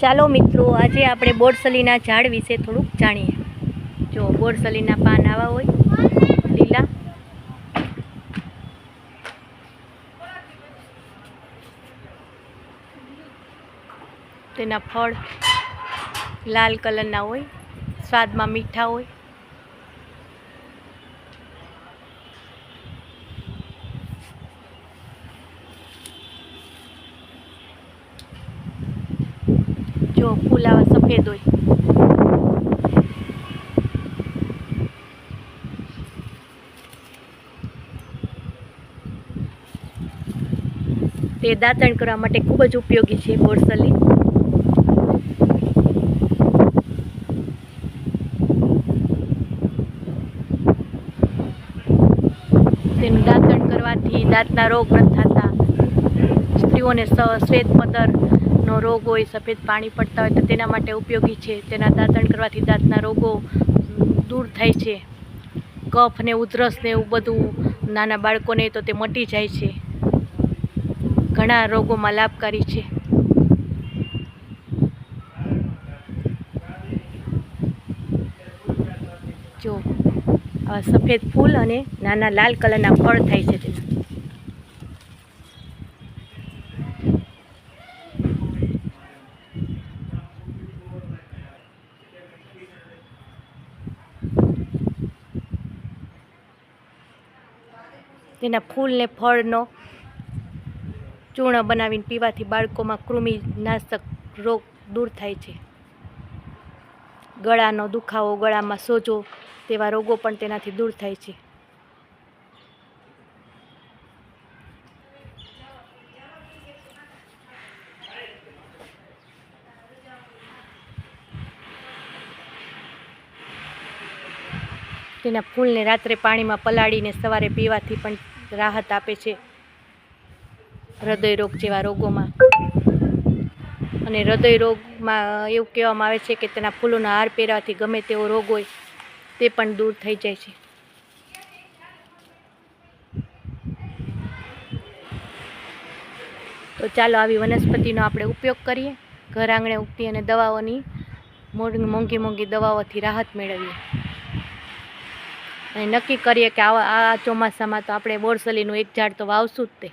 ચાલો મિત્રો, આજે આપણે બોરસલીના ઝાડ વિશે થોડુંક જાણીએ. જો બોરસલીના પાન આવા હોય લીલા, તેના ફળ લાલ કલરના હોય, સ્વાદમાં મીઠા હોય. જો ફૂલ આવા સફેદ હોય. તે દાંતણ કરવા માટે ખૂબ જ ઉપયોગી છે બોરસલી. તેનું દાંતણ કરવાથી દાંતના રોગ નથી થતા. સ્ત્રીઓને શ્વેત પદરનો રોગ હોય, સફેદ પાણી પડતા હોય તો તેના માટે ઉપયોગી છે. તેના દાંતણ કરવાથી દાંતના રોગો દૂર થાય છે. કફ ને ઉધરસ ને એવું બધું નાના બાળકોને તો તે મટી જાય છે. ઘણા રોગોમાં લાભકારી છે. જો આવા સફેદ ફૂલ અને નાના લાલ કલરના ફળ થાય છે તેના. તેના ફૂલ ને ફળનો ચૂર્ણ બનાવીને પીવાથી બાળકોમાં કૃમિનાશક રોગ દૂર થાય છે. ગળાનો દુખાવો, ગળામાં સોજો તેવા રોગો પણ તેનાથી દૂર થાય છે. તેના ફૂલને રાત્રે પાણીમાં પલાળીને સવારે પીવાથી પણ રાહત આપે છે હૃદય રોગ જેવા રોગોમાં. અને હૃદય રોગમાં એવું કહેવામાં આવે છે કે તેના ફૂલોના હાર પહેરવાથી ગમે તેવો રોગ હોય તે પણ દૂર થઈ જાય છે. તો ચાલો આવી વનસ્પતિનો આપણે ઉપયોગ કરીએ, ઘર આંગણે ઉગતી અને દવાઓની મોંઘી મોંઘી દવાઓથી રાહત મેળવીએ. અને નક્કી કરીએ કે આ ચોમાસામાં તો આપણે બોરસલીનું એક ઝાડ તો વાવશું જ તે.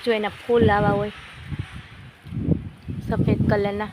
જો એના ફૂલ આવા હોય સફેદ કલરના.